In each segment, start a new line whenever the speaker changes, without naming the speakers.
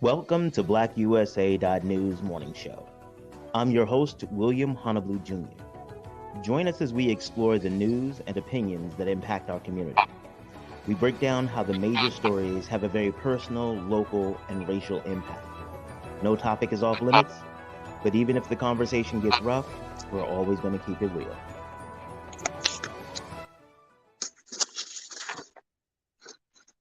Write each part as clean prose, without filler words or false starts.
Welcome to BlackUSA.news morning show. I'm your host, William Honolulu Jr. Join us as we explore the news and opinions that impact our community. We break down how the major stories have a very personal, local, and racial impact. No topic is off limits, but even if the conversation gets rough, we're always going to keep it real.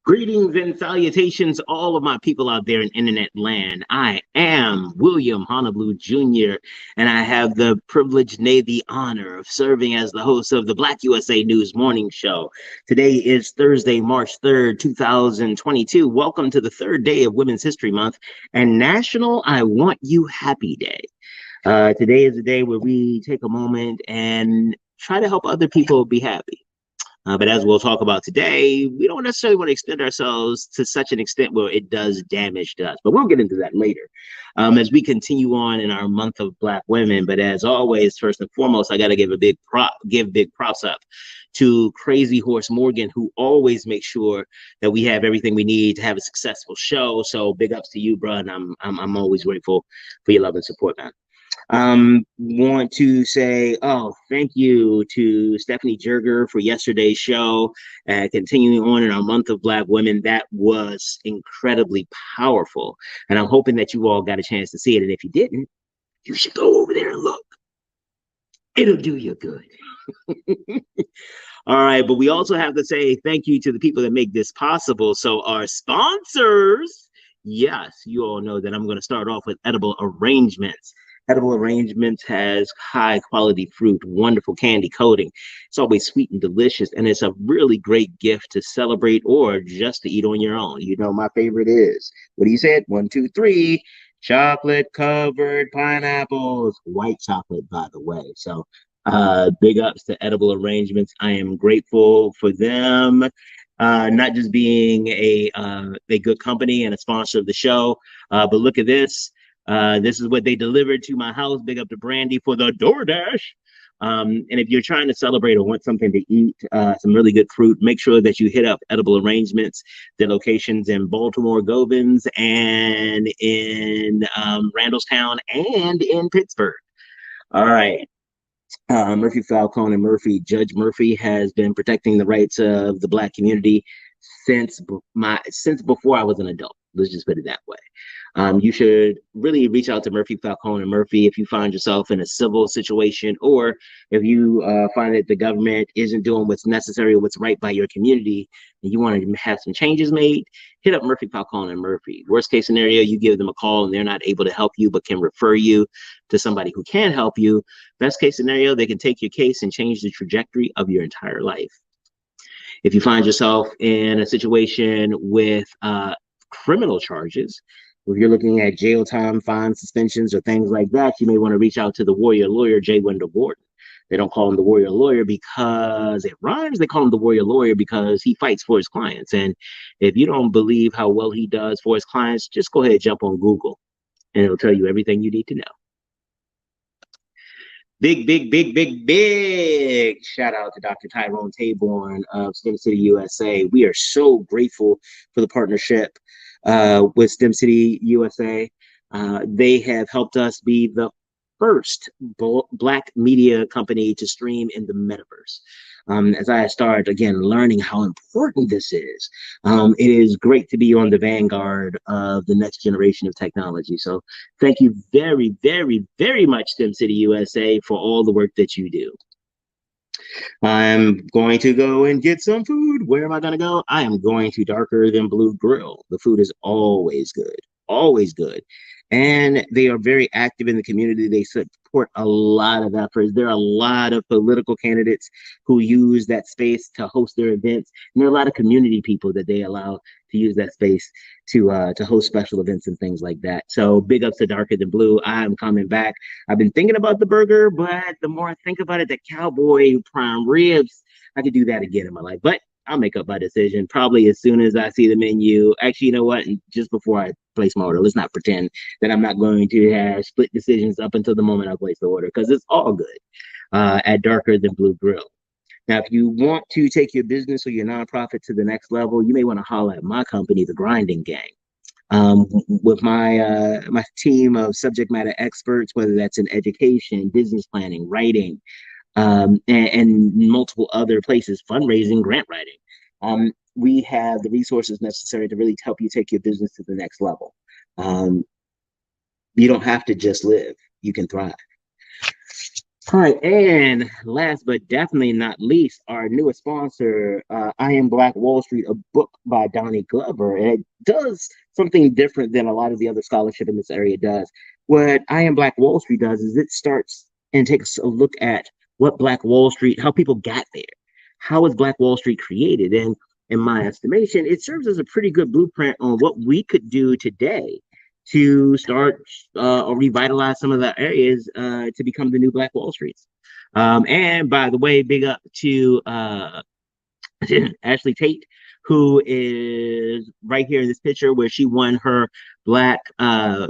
Greetings and salutations, all of my people out there in internet land. I am William Honolulu Jr., and I have the privilege, nay, the honor of serving as the host of the Black USA News Morning Show. Today is Thursday, March 3rd, 2022. Welcome to the third day of Women's History Month and National I Want You Happy Day. Today is the day where we take a moment and try to help other people be happy. But as we'll talk about today, we don't necessarily want to extend ourselves to such an extent where it does damage to us. But we'll get into that later as we continue on in our month of Black women. But as always, first and foremost, I got to give big props up to Crazy Horse Morgan, who always makes sure that we have everything we need to have a successful show. So big ups to you, bro, and I'm always grateful for your love and support, man. Want to say, thank you to Stephanie Jerger for yesterday's show. Continuing on in our month of Black women, that was incredibly powerful. And I'm hoping that you all got a chance to see it. And if you didn't, you should go over there and look. It'll do you good. All right, but we also have to say thank you to the people that make this possible. So our sponsors, yes, you all know that I'm going to start off with Edible Arrangements. Edible Arrangements has high quality fruit, wonderful candy coating. It's always sweet and delicious, and it's a really great gift to celebrate or just to eat on your own. You know, my favorite is, what do you say? 1, 2, 3, chocolate covered pineapples, white chocolate, by the way. So big ups to Edible Arrangements. I am grateful for them. Not just being a good company and a sponsor of the show, but look at this. This is what they delivered to my house. Big up to Brandy for the DoorDash. And if you're trying to celebrate or want something to eat, some really good fruit, make sure that you hit up Edible Arrangements. The locations in Baltimore, Govans, and in Randallstown, and in Pittsburgh. All right. Murphy, Falcone, and Murphy. Judge Murphy has been protecting the rights of the Black community since before I was an adult. Let's just put it that way. You should really reach out to Murphy, Falcone, and Murphy if you find yourself in a civil situation, or if you find that the government isn't doing what's necessary or what's right by your community, and you want to have some changes made, hit up Murphy, Falcone, and Murphy. Worst case scenario, you give them a call and they're not able to help you, but can refer you to somebody who can help you. Best case scenario, they can take your case and change the trajectory of your entire life. If you find yourself in a situation with criminal charges, if you're looking at jail time, fines, suspensions, or things like that, you may want to reach out to the warrior lawyer, J. Wendell Gordon. They don't call him the warrior lawyer because it rhymes. They call him the warrior lawyer because he fights for his clients. And if you don't believe how well he does for his clients, just go ahead and jump on Google, and it'll tell you everything you need to know. Big shout out to Dr. Tyrone Taborn of STEM City USA. We are so grateful for the partnership with STEM City USA. They have helped us be the first Black media company to stream in the metaverse. As I start, again, learning how important this is, it is great to be on the vanguard of the next generation of technology. So thank you very, very, very much, STEM City USA, for all the work that you do. I'm going to go and get some food. Where am I going to go? I am going to Darker Than Blue Grill. The food is always good, always good. And they are very active in the community. They support a lot of efforts. There are a lot of political candidates who use that space to host their events. And there are a lot of community people that they allow to use that space to host special events and things like that. So big ups to Darker Than Blue. I'm coming back. I've been thinking about the burger, but the more I think about it, the cowboy prime ribs, I could do that again in my life. But I'll make up my decision probably as soon as I see the menu. Actually, you know what? Just before I place my order, let's not pretend that I'm not going to have split decisions up until the moment I place the order, because it's all good at Darker Than Blue Grill. Now, if you want to take your business or your nonprofit to the next level, you may want to holler at my company, The Grinding Gang. With my team of subject matter experts, whether that's in education, business planning, writing, and multiple other places, fundraising, grant writing. We have the resources necessary to really help you take your business to the next level. You don't have to just live, you can thrive. All right, and last but definitely not least, our newest sponsor, I Am Black Wall Street, a book by Donnie Glover. And it does something different than a lot of the other scholarship in this area does. What I Am Black Wall Street does is it starts and takes a look at what Black Wall Street, how people got there. How was Black Wall Street created? And in my estimation, it serves as a pretty good blueprint on what we could do today to start or revitalize some of the areas to become the new Black Wall Streets. And by the way, big up to Ashley Tate, who is right here in this picture where she won her Black Wall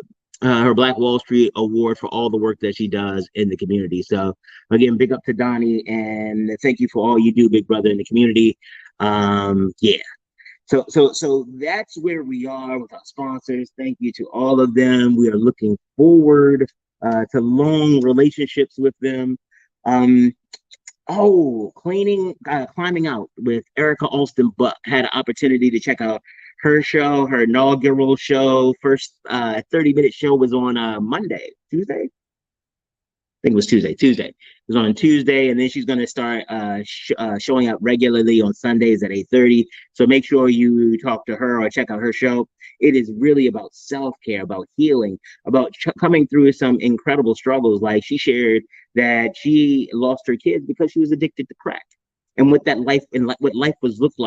Street award for all the work that she does in the community. So again, big up to Donnie, and thank you for all you do, big brother, in the community. Yeah. So that's where we are with our sponsors. Thank you to all of them. We are looking forward to long relationships with them. Climbing out with Erica Alston Buck. Had an opportunity to check out her show, her inaugural show. First 30-minute show was on Tuesday. I think it was Tuesday. It was on Tuesday, and then she's going to start showing up regularly on Sundays at 8:30. So make sure you talk to her or check out her show. It is really about self-care, about healing, about coming through some incredible struggles. Like she shared that she lost her kids because she was addicted to crack, and what that life and what life looked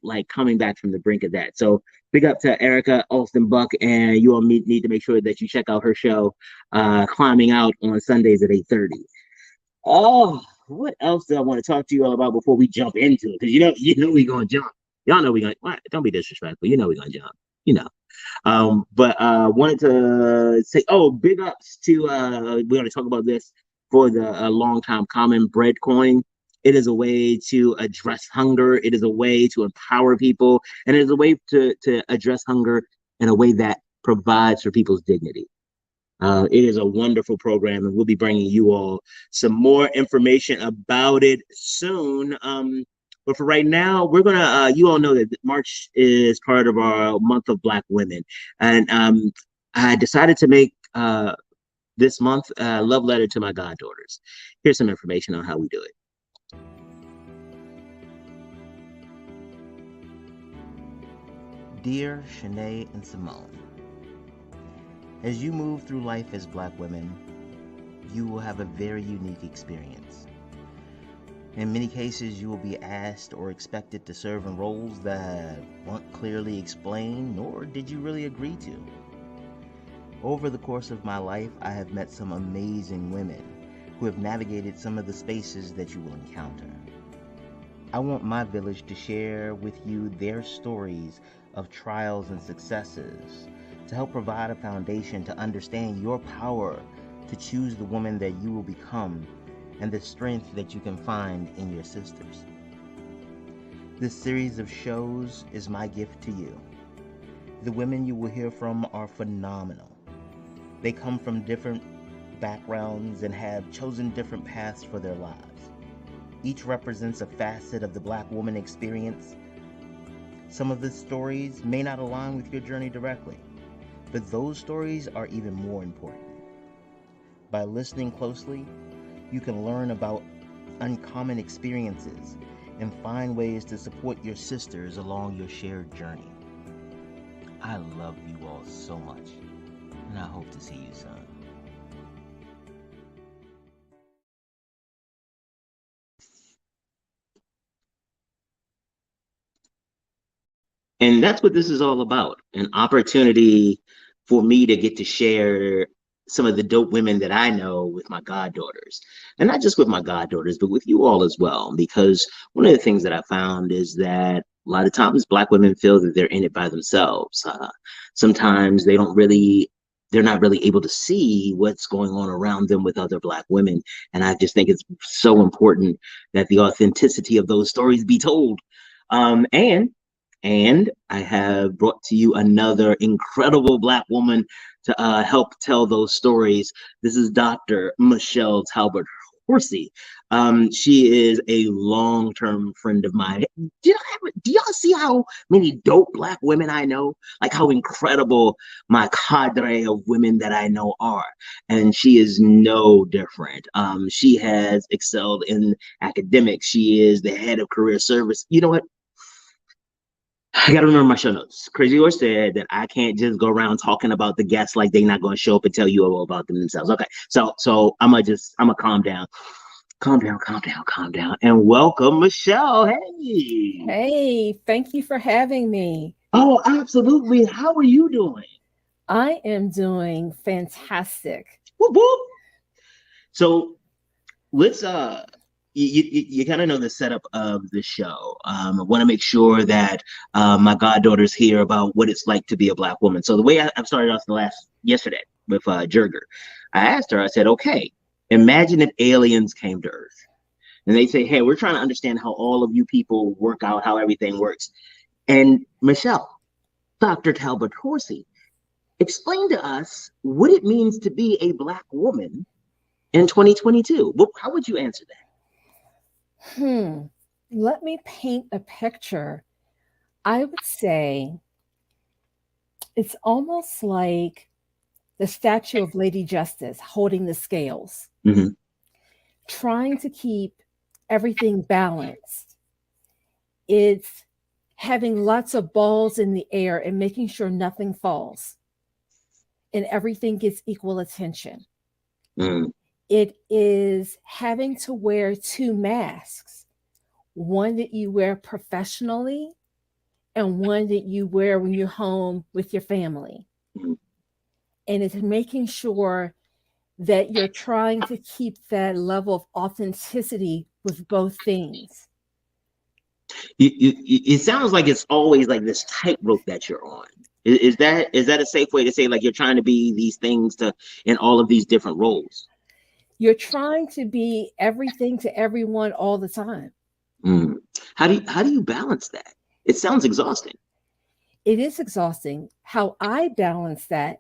like coming back from the brink of that. So big up to Erica Alston Buck, and you all need to make sure that you check out her show, Climbing Out, on Sundays at 8:30. Oh, what else do I want to talk to you all about before we jump into it? Because you know we're gonna jump. Y'all know we're gonna. What? Don't be disrespectful. You know we're gonna jump. You know. But wanted to say, big ups to we're gonna talk about this for the long time common bread coin. It is a way to address hunger. It is a way to empower people, and it is a way to address hunger in a way that provides for people's dignity. It is a wonderful program, and we'll be bringing you all some more information about it soon. But for right now, we're gonna. You all know that March is part of our month of Black women, and I decided to make this month a love letter to my goddaughters. Here's some information on how we do it.
Dear Shanae and Simone, as you move through life as Black women, you will have a very unique experience. In many cases, you will be asked or expected to serve in roles that weren't clearly explained, nor did you really agree to. Over the course of my life, I have met some amazing women who have navigated some of the spaces that you will encounter. I want my village to share with you their stories of trials and successes to help provide a foundation to understand your power to choose the woman that you will become and the strength that you can find in your sisters. This series of shows is my gift to you. The women you will hear from are phenomenal. They come from different backgrounds and have chosen different paths for their lives. Each represents a facet of the Black woman experience. Some of the stories may not align with your journey directly, but those stories are even more important. By listening closely, you can learn about uncommon experiences and find ways to support your sisters along your shared journey. I love you all so much, and I hope to see you soon.
And that's what this is all about, an opportunity for me to get to share some of the dope women that I know with my goddaughters. And not just with my goddaughters, but with you all as well. Because one of the things that I found is that a lot of times Black women feel that they're in it by themselves. Sometimes they're not really able to see what's going on around them with other Black women. And I just think it's so important that the authenticity of those stories be told. And I have brought to you another incredible Black woman to help tell those stories. This is Dr. Michelle Talbert Horsey. She is a long-term friend of mine. Do y'all see how many dope Black women I know? Like how incredible my cadre of women that I know are. And she is no different. She has excelled in academics. She is the head of career service. You know what? I gotta remember my show notes. Crazy Horse said that I can't just go around talking about the guests like they're not going to show up and tell you all about them themselves. Okay, so I'm gonna calm down, calm down, and welcome Michelle.
Hey, thank you for having me.
Oh, absolutely. How are you doing?
I am doing fantastic.
Whoop, whoop. So let's you kind of know the setup of the show. I want to make sure that my goddaughter's hear about what it's like to be a Black woman. So the way I started off yesterday with Jurger, I asked her, I said, okay, imagine if aliens came to Earth and they say, hey, we're trying to understand how all of you people work out, how everything works. And Michelle, Dr. Talbert Horsey, explain to us what it means to be a Black woman in 2022. How would you answer that?
Let me paint a picture. I would say it's almost like the statue of Lady Justice holding the scales, trying to keep everything balanced. It's having lots of balls in the air and making sure nothing falls and everything gets equal attention. It is having to wear two masks, one that you wear professionally and one that you wear when you're home with your family. And it's making sure that you're trying to keep that level of authenticity with both things.
It sounds like it's always like this tightrope that you're on. Is that a safe way to say, like, you're trying to be these things in all of these different roles?
You're trying to be everything to everyone all the time.
How do you balance that? It sounds exhausting.
It is exhausting. How I balance that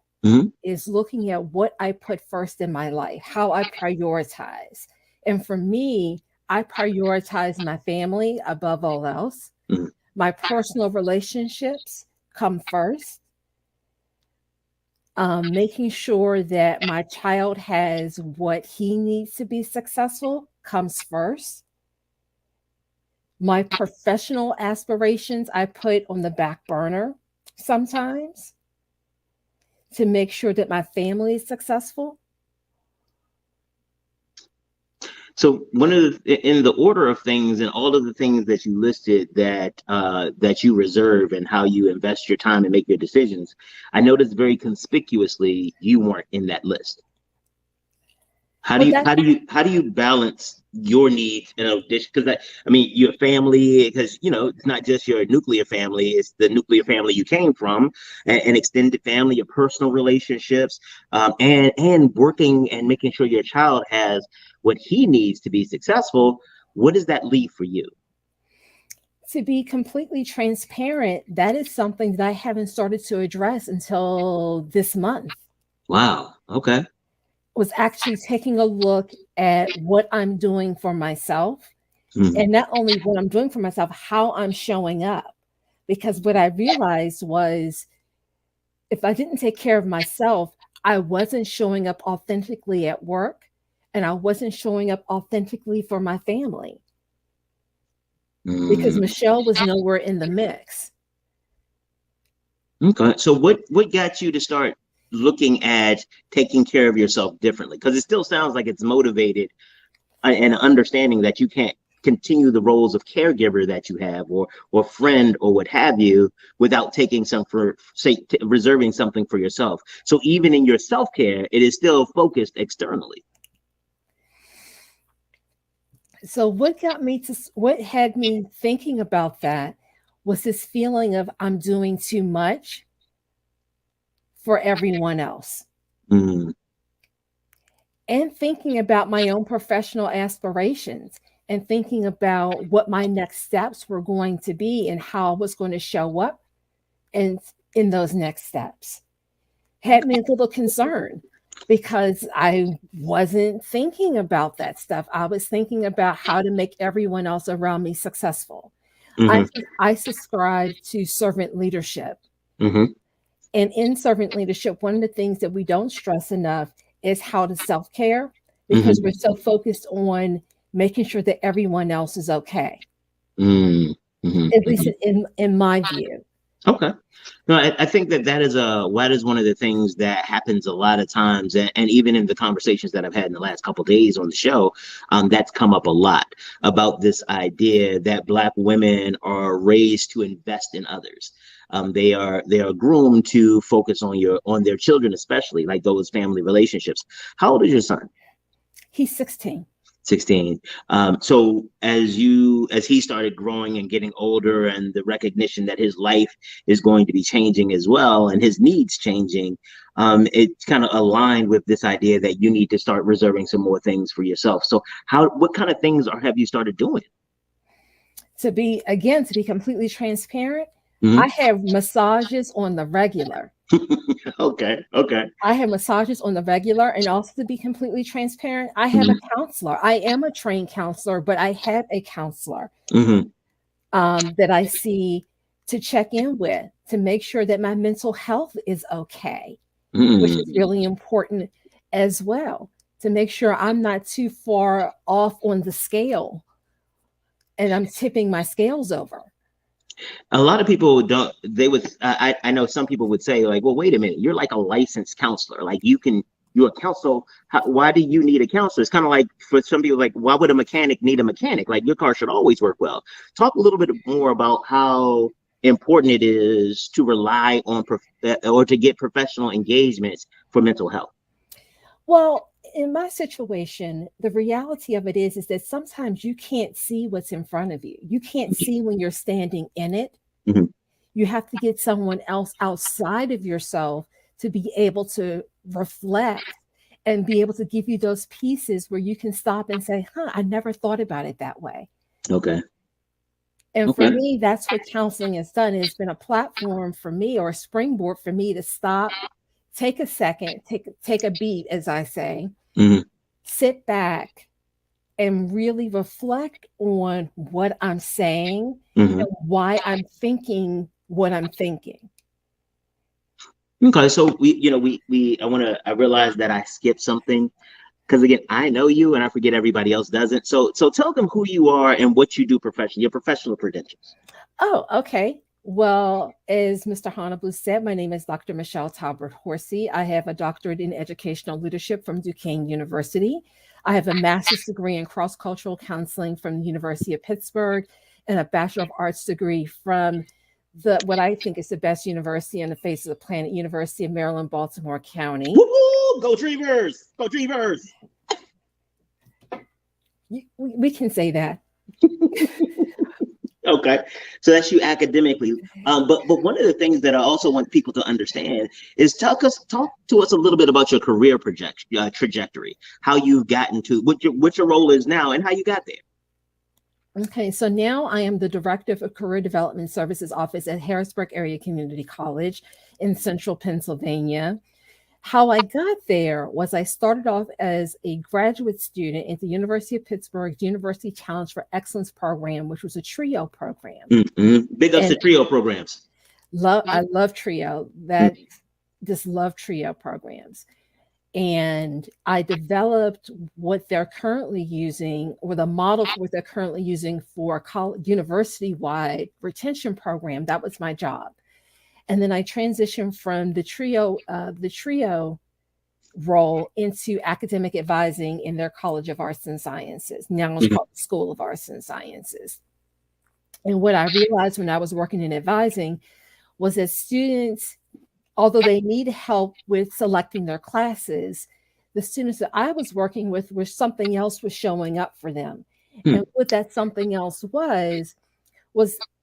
is looking at what I put first in my life, how I prioritize. And for me, I prioritize my family above all else. My personal relationships come first. Making sure that my child has what he needs to be successful comes first. My professional aspirations I put on the back burner sometimes to make sure that my family is successful.
So in the order of things and all of the things that you listed that you reserve and how you invest your time and make your decisions, I noticed very conspicuously you weren't in that list. How do you balance your needs in addition? Because I mean, your family, because it's not just your nuclear family; it's the nuclear family you came from, an extended family, your personal relationships, and working and making sure your child has what he needs to be successful. What does that leave for you?
To be completely transparent, that is something that I haven't started to address until this month.
Wow. Okay.
Was actually taking a look at what I'm doing for myself, and not only what I'm doing for myself, how I'm showing up. Because what I realized was if I didn't take care of myself, I wasn't showing up authentically at work and I wasn't showing up authentically for my family. Because Michelle was nowhere in the mix.
Okay. So what got you to start looking at taking care of yourself differently? Because it still sounds like it's motivated and understanding that you can't continue the roles of caregiver that you have or friend or what have you without taking reserving something for yourself. So even in your self-care, it is still focused externally.
So what had me thinking about that was this feeling of I'm doing too much for everyone else. And thinking about my own professional aspirations. and thinking about what my next steps were going to be and how I was going to show up in those next steps had me a little concerned because I wasn't thinking about that stuff. I was thinking about how to make everyone else around me successful. I subscribe to servant leadership. And in servant leadership, one of the things that we don't stress enough is how to self-care, because we're so focused on making sure that everyone else is okay. At least in my view.
Okay. No, I think that is one of the things that happens a lot of times, and even in the conversations that I've had in the last couple of days on the show, that's come up a lot about this idea that Black women are raised to invest in others. They are groomed to focus on their children, especially like those family relationships. How old is your son?
He's 16.
16. So as he started growing and getting older, and the recognition that his life is going to be changing as well, and his needs changing, it's kind of aligned with this idea that you need to start reserving some more things for yourself. So what kind of things have you started doing?
To be completely transparent, I have massages on the regular.
Okay.
I have massages on the regular, and also to be completely transparent, I have a counselor. I am a trained counselor, but I have a counselor that I see to check in with, to make sure that my mental health is okay, which is really important as well, to make sure I'm not too far off on the scale and I'm tipping my scales over.
A lot of people don't, I know some people would say, like, well, wait a minute, you're like a licensed counselor. Like you're a counselor. Why do you need a counselor? It's kind of like, for some people, like, why would a mechanic need a mechanic? Like, your car should always work well. Talk a little bit more about how important it is to rely on or to get professional engagements for mental health.
Well, in my situation, the reality of it is that sometimes you can't see what's in front of you. You can't see when you're standing in it. You have to get someone else outside of yourself to be able to reflect and be able to give you those pieces where you can stop and say, I never thought about it that way.
Okay.
And for me, that's what counseling has done. It's been a platform for me, or a springboard for me, to stop, take a second, take a beat, as I say, sit back and really reflect on what I'm saying and why I'm thinking what I'm thinking.
Okay, so I realized that I skipped something, because again, I know you and I forget everybody else doesn't. So tell them who you are and what you do professionally, your professional credentials.
Oh, okay. Well, as Mr. Honablu said, my name is Dr. Michelle Talbert Horsey. I have a doctorate in educational leadership from Duquesne University. I have a master's degree in cross-cultural counseling from the University of Pittsburgh, and a Bachelor of Arts degree from what I think is the best university on the face of the planet, University of Maryland, Baltimore County.
Woo-hoo! Go Dreamers! Go Dreamers!
We can say that.
Okay, so that's you academically. But one of the things that I also want people to understand is talk to us a little bit about your career trajectory, how you've gotten to what your role is now and how you got there.
Okay, so now I am the Director of Career Development Services Office at Harrisburg Area Community College in Central Pennsylvania. How I got there was I started off as a graduate student at the University of Pittsburgh's University Challenge for Excellence program, which was a TRIO program.
Big ups to TRIO programs.
I love TRIO. Just love TRIO programs. And I developed what they're currently using, or the model for what they're currently using for a university-wide retention program. That was my job. And then I transitioned from the TRIO role into academic advising in their College of Arts and Sciences. Now it's called the School of Arts and Sciences. And what I realized when I was working in advising was that students, although they need help with selecting their classes, the students that I was working with were something else was showing up for them. And what that something else was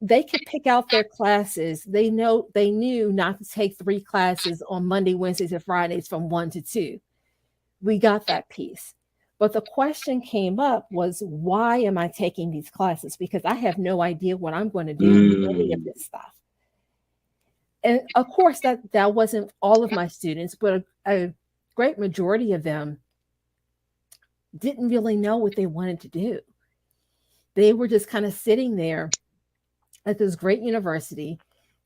they could pick out their classes. They knew not to take 3 classes on Monday, Wednesdays, and Fridays from 1 to 2. We got that piece. But the question came up was, why am I taking these classes? Because I have no idea what I'm going to do with any of this stuff. And of course, that wasn't all of my students, but a great majority of them didn't really know what they wanted to do. They were just kind of sitting there at this great university,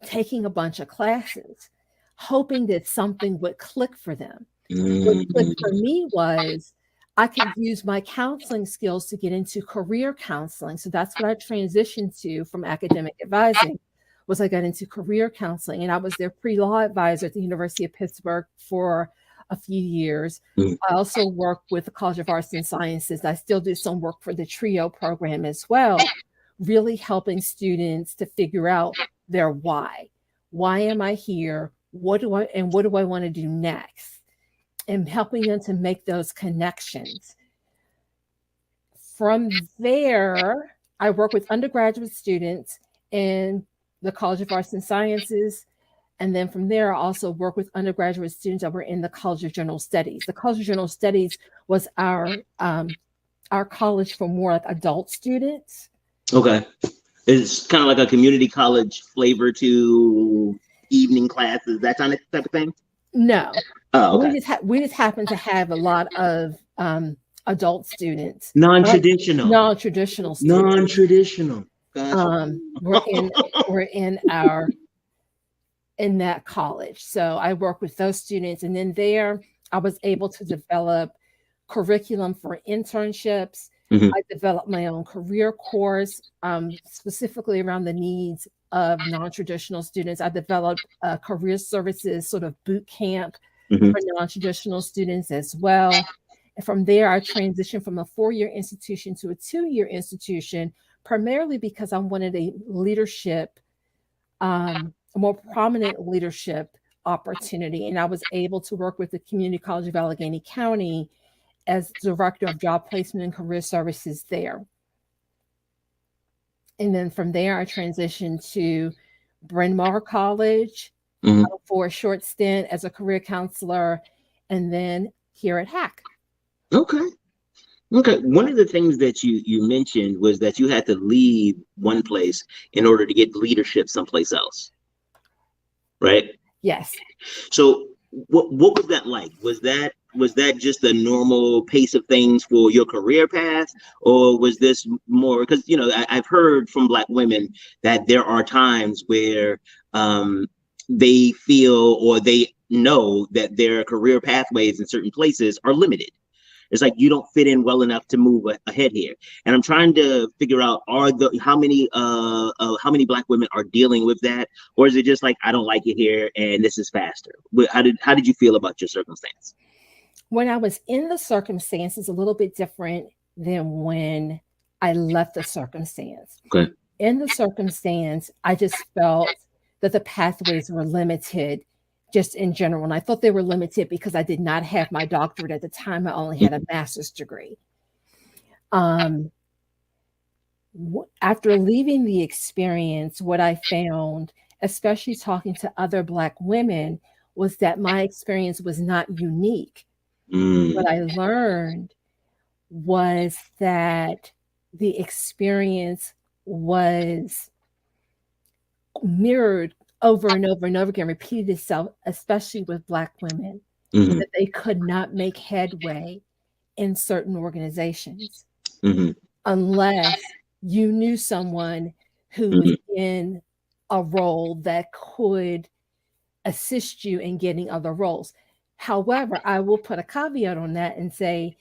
taking a bunch of classes, hoping that something would click for them. What clicked for me was I could use my counseling skills to get into career counseling. So that's what I transitioned to from academic advising, was I got into career counseling, and I was their pre-law advisor at the University of Pittsburgh for a few years. I also work with the College of Arts and Sciences. I still do some work for the TRIO program as well, really helping students to figure out their why. Why am I here? What do I want to do next? And helping them to make those connections. From there, I work with undergraduate students in the College of Arts and Sciences. And then from there, I also work with undergraduate students that were in the College of General Studies. The College of General Studies was our college for more like adult students.
Okay. It's kind of like a community college flavor to evening classes, that kind of type of thing?
No.
Oh, okay.
We just happen to have a lot of adult students.
Non-traditional.
Non-traditional students.
Non-traditional. Gotcha.
We're in that college. So I work with those students. And then there, I was able to develop curriculum for internships. I developed my own career course, specifically around the needs of non-traditional students. I developed a career services sort of boot camp for non-traditional students as well. And from there, I transitioned from a 4-year institution to a 2-year institution, primarily because I wanted a leadership, a more prominent leadership opportunity. And I was able to work with the Community College of Allegheny County as Director of Job Placement and Career Services there. And then from there, I transitioned to Bryn Mawr College for a short stint as a career counselor, and then here at HAC.
Okay. One of the things that you mentioned was that you had to leave one place in order to get leadership someplace else, right?
Yes.
So what was that like? Was that just the normal pace of things for your career path, or was this more, because I've heard from Black women that there are times where they feel or they know that their career pathways in certain places are limited. It's like you don't fit in well enough to move ahead here. And I'm trying to figure out how many Black women are dealing with that, or is it just like, I don't like it here and this is faster? How did you feel about your circumstance?
When I was in the circumstance, it's a little bit different than when I left the circumstance.
Okay.
In the circumstance, I just felt that the pathways were limited just in general. And I thought they were limited because I did not have my doctorate at the time. I only had a master's degree. After leaving the experience, what I found, especially talking to other Black women, was that my experience was not unique. What I learned was that the experience was mirrored over and over and over again, repeated itself, especially with Black women, that they could not make headway in certain organizations unless you knew someone who was in a role that could assist you in getting other roles. However, I will put a caveat on that and say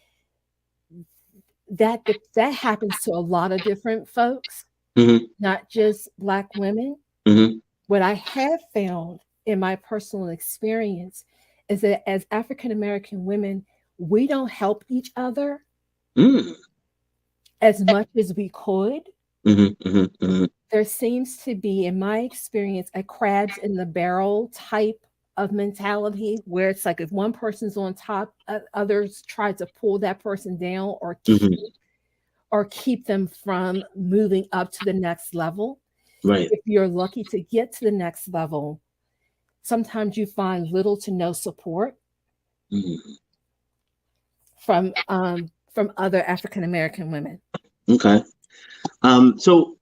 that happens to a lot of different folks, not just Black women. What I have found in my personal experience is that as African-American women, we don't help each other as much as we could. There seems to be, in my experience, a crabs in the barrel type of mentality where it's like if one person's on top, others try to pull that person down or keep them from moving up to the next level.
Right.
If you're lucky to get to the next level, sometimes you find little to no support from from other African American women.
Okay. So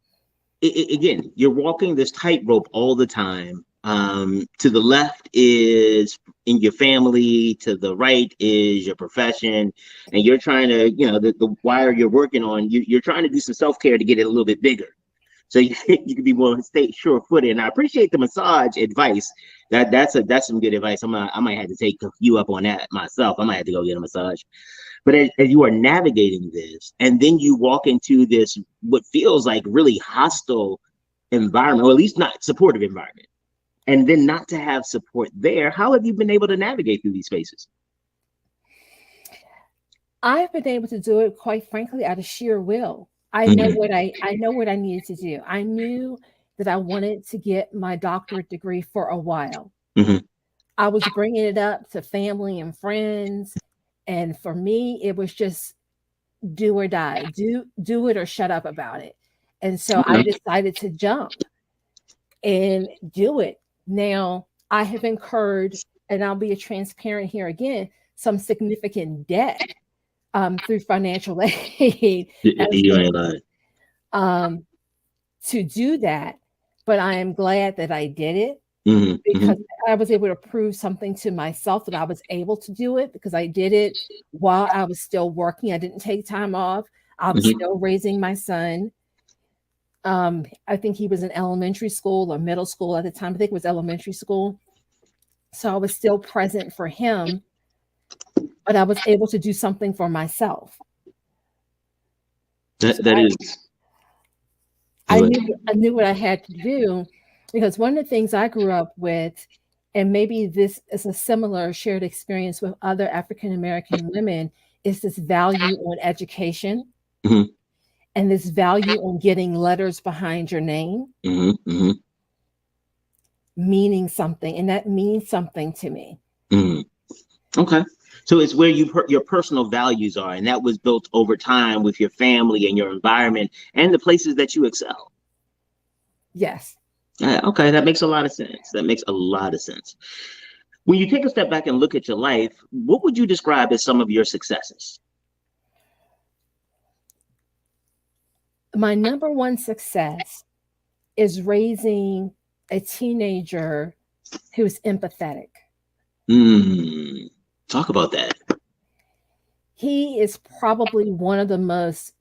again, you're walking this tightrope all the time. To the left is in your family, to the right is your profession, and you're trying to, the wire you're working on, you're trying to do some self-care to get it a little bit bigger. So you can be more sure-footed. And I appreciate the massage advice. That's some good advice. I might have to take you up on that myself. I might have to go get a massage. But as you are navigating this, and then you walk into this, what feels like really hostile environment, or at least not supportive environment, and then not to have support there, how have you been able to navigate through these spaces?
I've been able to do it, quite frankly, out of sheer will. I know what I needed to do. I knew that I wanted to get my doctorate degree for a while. I was bringing it up to family and friends. And for me, it was just do or die, do it or shut up about it. And so I decided to jump and do it. Now I have incurred, and I'll be transparent here again, some significant debt through financial aid to do that. But I am glad that I did it. Because I was able to prove something to myself that I was able to do it, because I did it while I was still working. I didn't take time off. I was still raising my son. I think he was in elementary school or middle school at the time. I think it was elementary school. So I was still present for him, but I was able to do something for myself. I knew what I had to do. Because one of the things I grew up with, and maybe this is a similar shared experience with other African American women, is this value on education and this value on getting letters behind your name, meaning something. And that means something to me.
Okay. So it's where your personal values are, and that was built over time with your family and your environment and the places that you excel.
Yes.
Okay, that makes a lot of sense. When you take a step back and look at your life, what would you describe as some of your successes?
My number one success is raising a teenager who's empathetic.
Talk about that.
He is probably one of the most,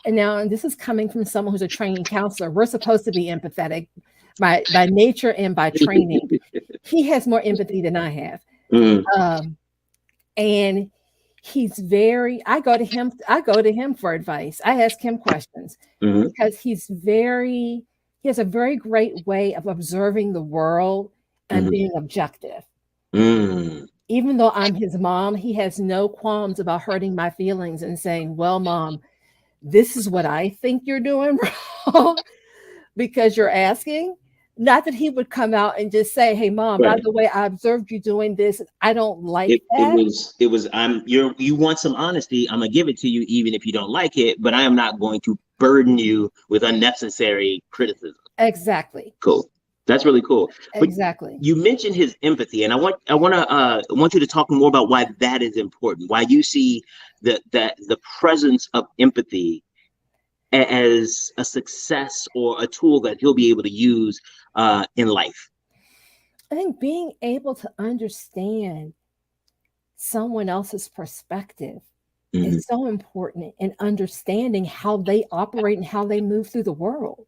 now this is coming from someone who's a training counselor. We're supposed to be empathetic by nature and by training. He has more empathy than I have. And he's I go to him for advice. I ask him questions because he has a very great way of observing the world and being objective. Even though I'm his mom, he has no qualms about hurting my feelings and saying, well, Mom, this is what I think you're doing wrong because you're asking. Not that he would come out and just say, hey, Mom, by the way, I observed you doing this. I don't like that.
It was you want some honesty. I'm going to give it to you, even if you don't like it, but I am not going to burden you with unnecessary criticism.
Exactly.
Cool. That's really cool.
Exactly.
But you mentioned his empathy, and I want you to talk more about why that is important. Why you see the presence of empathy as a success or a tool that he'll be able to use in life.
I think being able to understand someone else's perspective is so important in understanding how they operate and how they move through the world.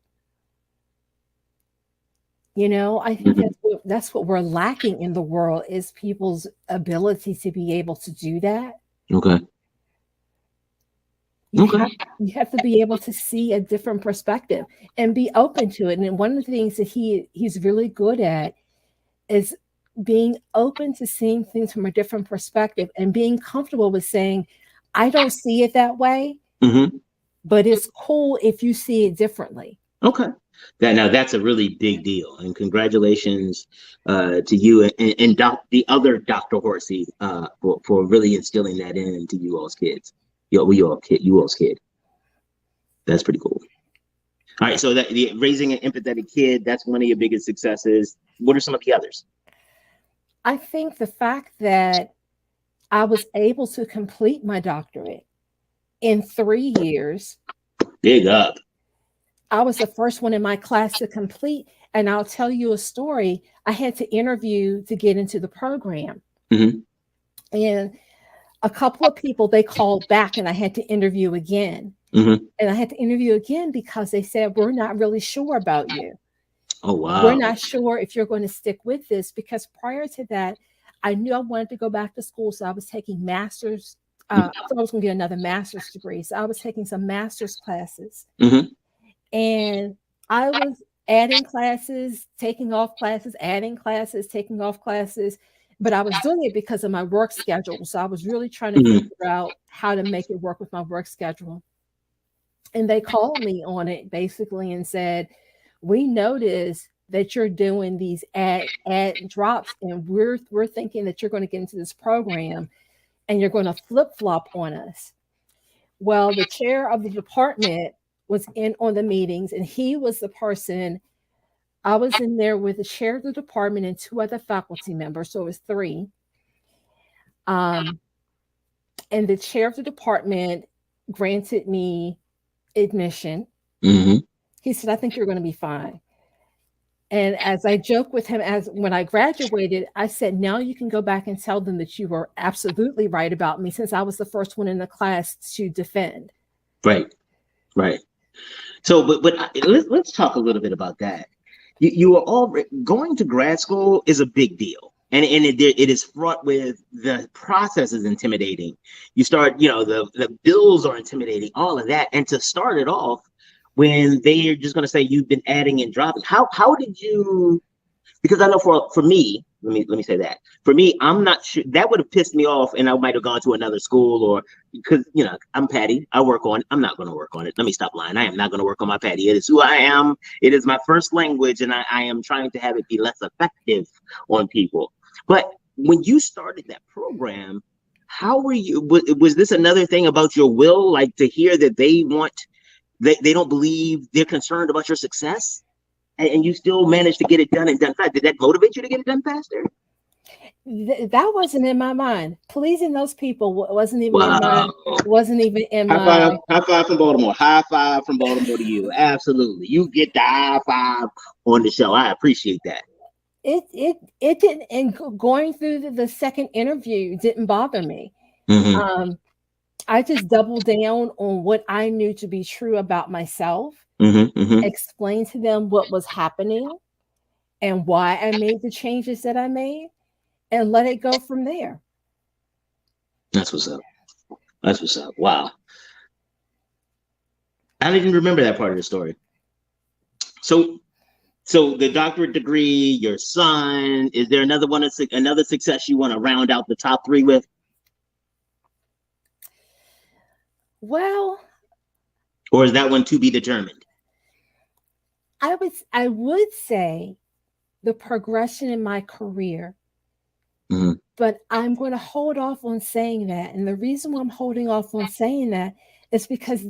You know, I think that's what we're lacking in the world is people's ability to be able to do that.
Okay.
You have to be able to see a different perspective and be open to it. And one of the things that he's really good at is being open to seeing things from a different perspective and being comfortable with saying, I don't see it that way, but it's cool if you see it differently.
Okay. Now that's a really big deal, and congratulations to you and the other Dr. Horsey for really instilling that into you all's kids. You all's kid. That's pretty cool. All right, so raising an empathetic kid, that's one of your biggest successes. What are some of the others?
I think the fact that I was able to complete my doctorate in 3 years.
Big up.
I was the first one in my class to complete. And I'll tell you a story. I had to interview to get into the program.
Mm-hmm.
And a couple of people, they called back and I had to interview again.
Mm-hmm.
And I had to interview again because they said, we're not really sure about you.
Oh, wow.
We're not sure if you're going to stick with this, because prior to that, I knew I wanted to go back to school. So I was taking master's. I thought I was going to get another master's degree. So I was taking some master's classes.
Mm-hmm.
And I was adding classes, taking off classes, adding classes, taking off classes. But I was doing it because of my work schedule. So I was really trying to figure out how to make it work with my work schedule. And they called me on it basically and said, we noticed that you're doing these ad drops, and we're thinking that you're going to get into this program and you're going to flip-flop on us. Well, the chair of the department was in on the meetings, and he was the person. I was in there with the chair of the department and 2 other faculty members, so it was 3. And the chair of the department granted me admission.
Mm-hmm.
He said, I think you're going to be fine. And as I joke with him, as when I graduated, I said, now you can go back and tell them that you were absolutely right about me, since I was the first one in the class to defend.
Right. So, but let's talk a little bit about that. You are all going to grad school is a big deal. And it is fraught with, the process is intimidating. You start, the bills are intimidating, all of that. And to start it off, when they're just going to say you've been adding and dropping, how did you? Because I know for me, let me say that for me, I'm not sure that would have pissed me off, and I might have gone to another school, or because I'm Patty, I work on it. I'm not going to work on it. Let me stop lying. I am not going to work on my Patty. It is who I am. It is my first language, and I am trying to have it be less effective on people. But when you started that program, how were you? Was this another thing about your will, like to hear that they don't believe, they're concerned about your success, and you still managed to get it done and done fast? Did that motivate you to get it done faster?
That wasn't in my mind. Pleasing those people wasn't even in my. Wasn't even in
my. High five from Baltimore. High five from Baltimore to you. Absolutely, you get the high five on the show. I appreciate that.
It didn't. And going through the second interview didn't bother me.
Mm-hmm.
I just doubled down on what I knew to be true about myself, explained to them what was happening and why I made the changes that I made, and let it go from there.
That's what's up. Wow. I didn't remember that part of the story. So the doctorate degree, your son, is there another success you want to round out the top 3 with?
Well,
or is that one to be determined?
I would say the progression in my career, but I'm going to hold off on saying that. And the reason why I'm holding off on saying that is because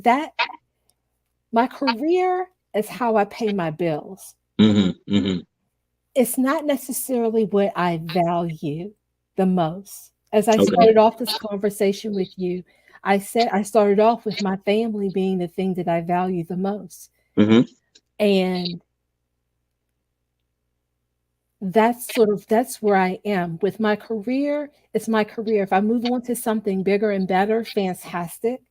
my career is how I pay my bills. It's not necessarily what I value the most. As I started off this conversation with you, I said I started off with my family being the thing that I value the most. And that's where I am with my career. It's my career. If I move on to something bigger and better, fantastic.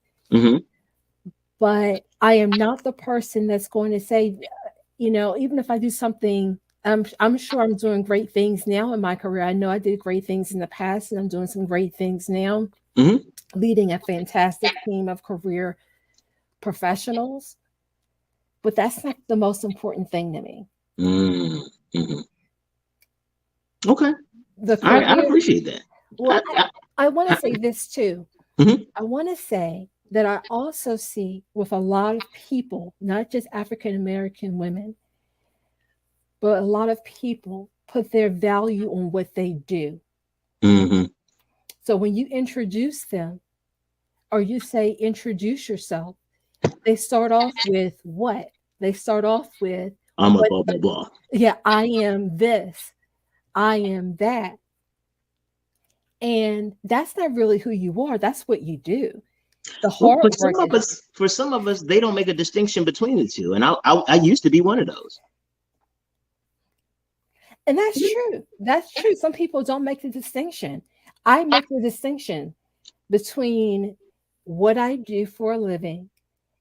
But I am not the person that's going to say, even if I do something, I'm sure I'm doing great things now in my career. I know I did great things in the past, and I'm doing some great things now, leading a fantastic team of career professionals. But that's not the most important thing to me.
Okay. I appreciate that.
Well, I want to say this too. I want to say that I also see with a lot of people, not just African American women, but a lot of people put their value on what they do. So when you introduce them, or you say, introduce yourself, they start off with what? They start off with,
I'm a blah, blah, blah.
Yeah, I am this. I am that. And that's not really who you are. That's what you do. The
Well,
hard work is.
for some of us, they don't make a distinction between the two. And I used to be one of those.
And that's true. That's true. Some people don't make the distinction. I make the distinction between what I do for a living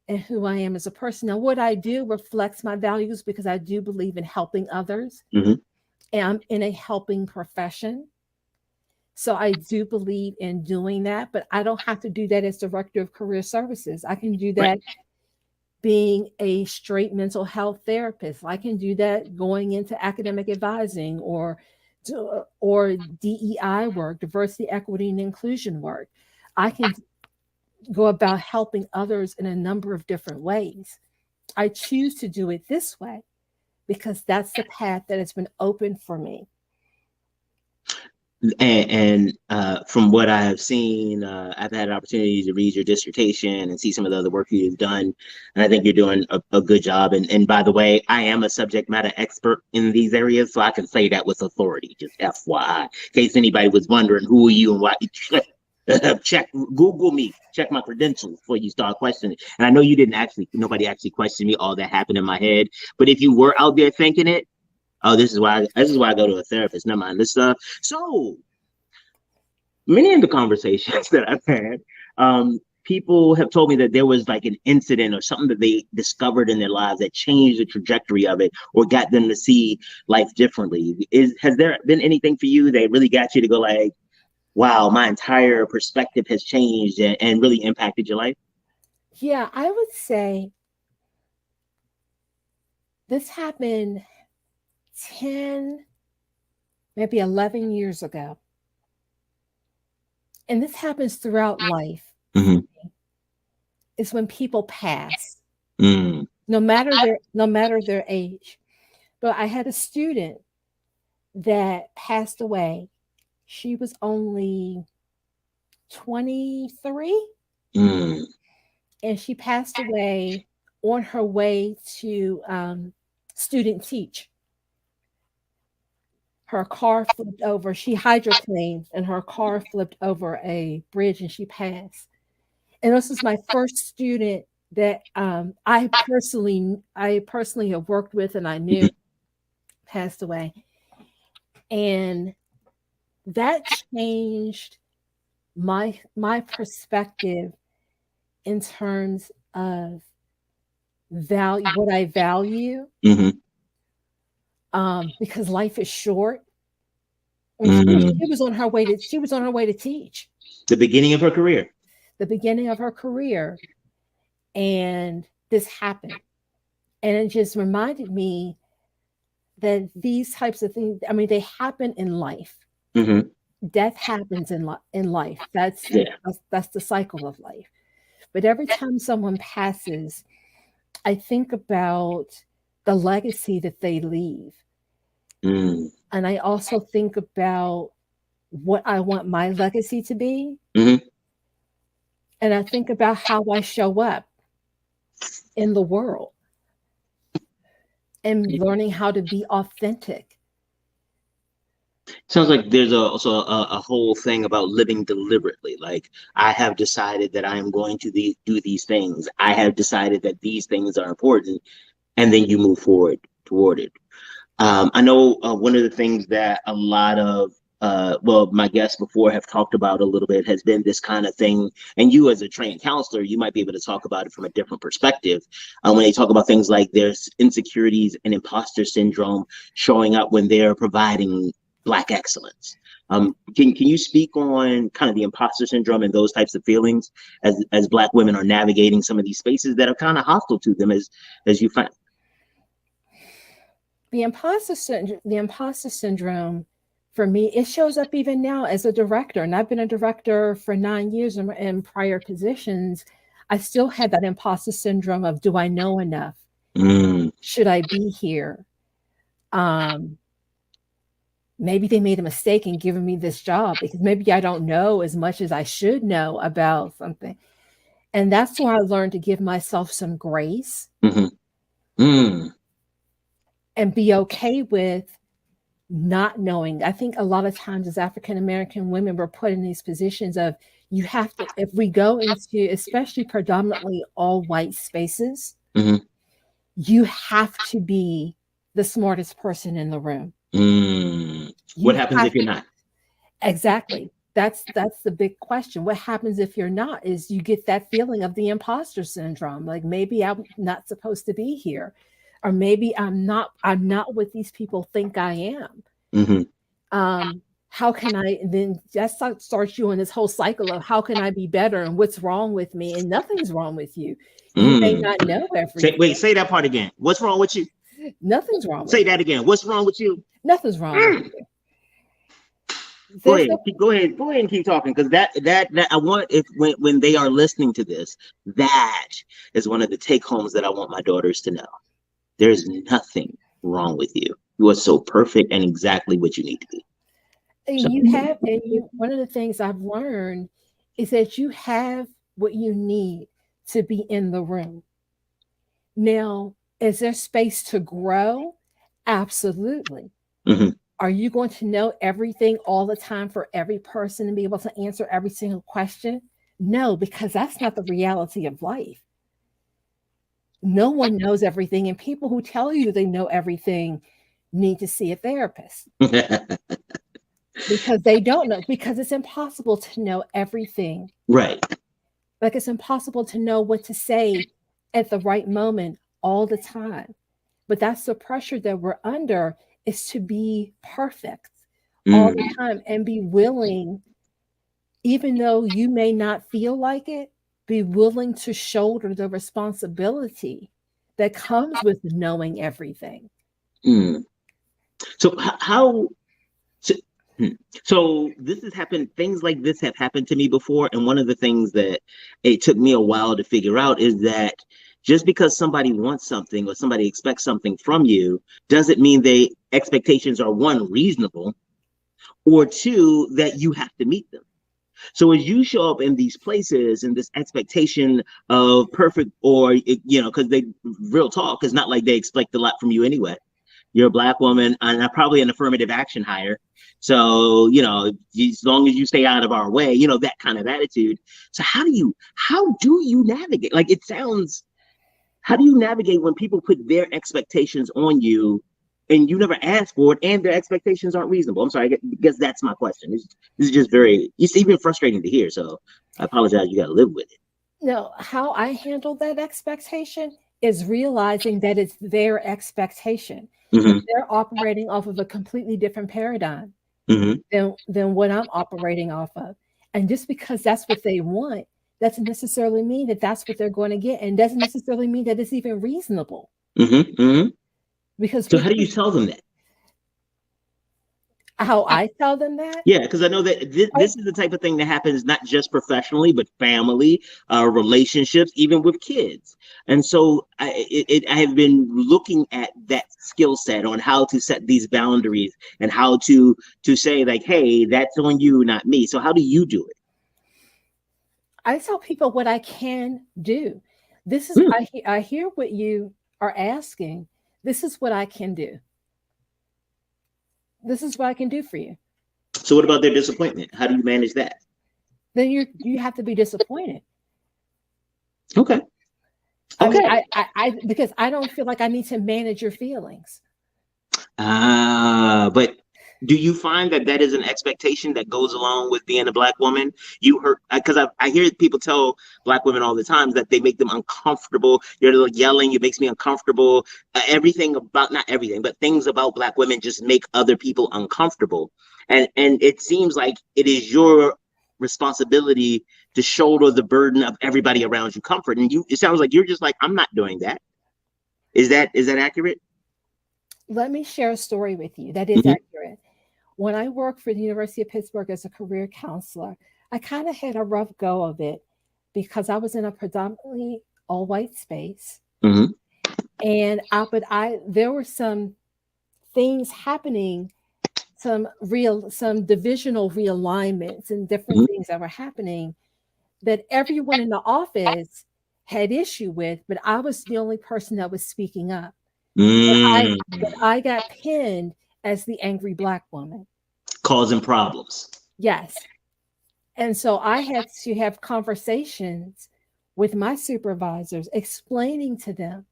and who I am as a person. Now, what I do reflects my values because I do believe in helping others.
Mm-hmm.
And I'm in a helping profession. So I do believe in doing that, but I don't have to do that as director of career services. I can do that
Right.
being a straight mental health therapist. I can do that going into academic advising or DEI work, diversity, equity, and inclusion work. I can go about helping others in a number of different ways. I choose to do it this way because that's the path that has been open for me.
And from what I have seen, I've had an opportunity to read your dissertation and see some of the other work you've done. And I think you're doing a good job. And by the way, I am a subject matter expert in these areas, so I can say that with authority, just FYI, in case anybody was wondering who are you and why. Check, Google me, check my credentials before you start questioning. And I know nobody actually questioned me. All that happened in my head. But if you were out there thinking it, oh, this is why I go to a therapist. Never mind this stuff. So many of the conversations that I've had, people have told me that there was like an incident or something that they discovered in their lives that changed the trajectory of it or got them to see life differently. Has there been anything for you that really got you to go like, wow, my entire perspective has changed and really impacted your life?
Yeah, I would say this happened 10, maybe 11 years ago. And this happens throughout life.
Mm-hmm.
Is when people pass,
Mm.
no matter their age. But I had a student that passed away. She was only 23,
Mm.
and she passed away on her way to student teach. Her car flipped over. She hydroplaned, and her car flipped over a bridge, and she passed. And this was my first student that I personally have worked with, and I knew passed away, and that changed my perspective in terms of value, what I value.
Mm-hmm.
Because life is short.
Mm.
She was on her way to teach.
The beginning of her career.
And this happened. And it just reminded me that these types of things, I mean, they happen in life.
Mm-hmm.
Death happens in life. That's the cycle of life. But every time someone passes, I think about the legacy that they leave.
Mm.
And I also think about what I want my legacy to be.
Mm-hmm.
And I think about how I show up in the world and learning how to be authentic.
Sounds like there's also a whole thing about living deliberately. Like, I have decided that I am going to do these things. I have decided that these things are important, and then you move forward toward it. I know one of the things that a lot of my guests before have talked about a little bit has been this kind of thing. And you, as a trained counselor, you might be able to talk about it from a different perspective. When they talk about things like there's insecurities and imposter syndrome showing up when they're providing Black excellence. Can you speak on kind of the imposter syndrome and those types of feelings as Black women are navigating some of these spaces that are kind of hostile to them as you find?
The imposter syndrome, for me, it shows up even now as a director. And I've been a director for 9 years in prior positions. I still had that imposter syndrome of, do I know enough? Should I be here? Maybe they made a mistake in giving me this job because maybe I don't know as much as I should know about something. And that's where I learned to give myself some grace.
Mm-hmm. Mm.
And be okay with not knowing. I think a lot of times as African American women, we're put in these positions of, you have to, if we go into especially predominantly all white spaces, you have to be the smartest person in the room.
What happens if you're not?
Exactly. That's the big question. What happens if you're not? Is you get that feeling of the imposter syndrome. Like, maybe I'm not supposed to be here, or maybe I'm not what these people think I am. How can I then just starts you on this whole cycle of how can I be better and what's wrong with me? And nothing's wrong with you. You may not know everything.
Say that part again. What's wrong with you?
Nothing's wrong with
you. Say that again. What's wrong with you?
Nothing's wrong with you.
Go ahead and keep talking, because that I want, if when they are listening to this, that is one of the take homes that I want my daughters to know. There's nothing wrong with you. You are so perfect and exactly what you need to be.
One of the things I've learned is that you have what you need to be in the room. Now, is there space to grow? Absolutely. Are you going to know everything all the time for every person and be able to answer every single question? No, because that's not the reality of life. No one knows everything, and people who tell you they know everything need to see a therapist. Because they don't know, because it's impossible to know everything.
Right.
Like, it's impossible to know what to say at the right moment all the time. But that's the pressure that we're under, is to be perfect all the time and be willing, even though you may not feel like it, be willing to shoulder the responsibility that comes with knowing everything.
So So this has happened. Things like this have happened to me before. And one of the things that it took me a while to figure out is that just because somebody wants something or somebody expects something from you doesn't mean they expectations are, one, reasonable, or two, that you have to meet them. So as you show up in these places and this expectation of perfect, or, because they, real talk, it's not like they expect a lot from you anyway. You're a Black woman and probably an affirmative action hire. So, as long as you stay out of our way, that kind of attitude. So how do you navigate? Like, it sounds, how do you navigate when people put their expectations on you and you never ask for it and their expectations aren't reasonable? I'm sorry, I guess that's my question. This is just it's even frustrating to hear. So I apologize. You got to live with it.
No, how I handle that expectation is realizing that it's their expectation. They're operating off of a completely different paradigm than what I'm operating off of. And just because that's what they want, doesn't necessarily mean that that's what they're going to get, and doesn't necessarily mean that it's even reasonable. Because
so how do you tell them that?
How I tell them that?
Yeah, because I know that this is the type of thing that happens not just professionally, but family, relationships, even with kids. And so I have been looking at that skill set on how to set these boundaries and how to say, like, hey, that's on you, not me. So how do you do it?
I tell people what I can do. This is, I hear what you are asking. This is what I can do. This is what I can do for you.
So what about their disappointment? How do you manage that?
Then you have to be disappointed.
Okay.
I because I don't feel like I need to manage your feelings.
But do you find that is an expectation that goes along with being a Black woman? You heard, because I hear people tell Black women all the time that they make them uncomfortable. You're like yelling, it makes me uncomfortable. Everything about, not everything, but things about Black women just make other people uncomfortable. And it seems like it is your responsibility to shoulder the burden of everybody around you comfort. And it sounds like you're just like, I'm not doing that. Is that accurate?
Let me share a story with you that is accurate. When I worked for the University of Pittsburgh as a career counselor, I kind of had a rough go of it because I was in a predominantly all-white space. And there were some things happening, some divisional realignments and different things that were happening that everyone in the office had issue with, but I was the only person that was speaking up. But I got pinned as the angry Black woman.
Causing problems.
Yes. And so I had to have conversations with my supervisors, explaining to them,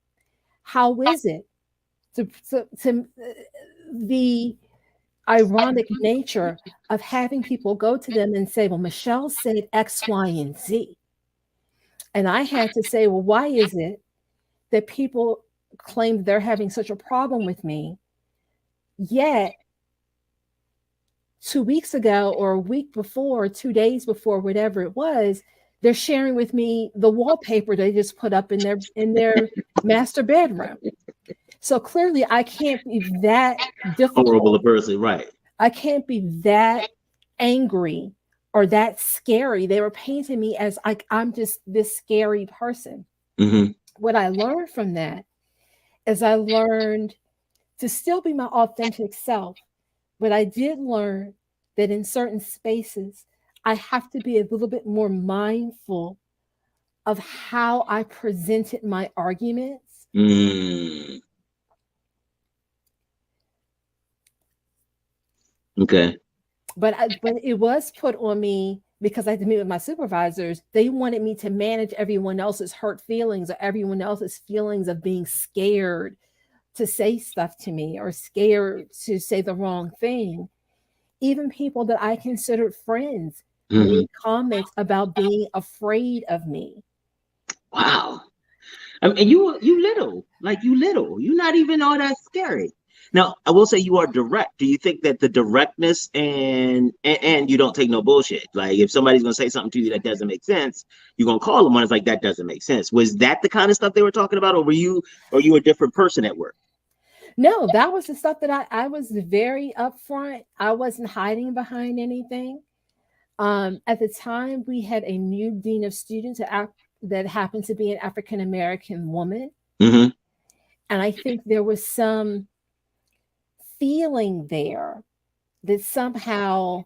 how is it to the ironic nature of having people go to them and say, well, Michelle said X, Y, and Z. And I had to say, well, why is it that people claim they're having such a problem with me, yet 2 weeks ago or a week before, 2 days before, whatever it was, they're sharing with me the wallpaper they just put up in their master bedroom. So clearly I can't be that difficult.
Horrible person, right.
I can't be that angry or that scary. They were painting me as like I'm just this scary person.
Mm-hmm.
What I learned from that is I learned to still be my authentic self. But I did learn that in certain spaces, I have to be a little bit more mindful of how I presented my arguments.
Mm. Okay.
But it was put on me because I had to meet with my supervisors. They wanted me to manage everyone else's hurt feelings or everyone else's feelings of being scared to say stuff to me or scared to say the wrong thing. Even people that I considered friends made comments about being afraid of me.
Wow. I mean, you little, you're not even all that scary. Now, I will say you are direct. Do you think that the directness and you don't take no bullshit? Like if somebody's going to say something to you that doesn't make sense, you're going to call them on it's like, that doesn't make sense. Was that the kind of stuff they were talking about? Or were you a different person at work?
No, that was the stuff that I was very upfront. I wasn't hiding behind anything. At the time, we had a new dean of students that happened to be an African-American woman.
Mm-hmm.
And I think there was some feeling there that somehow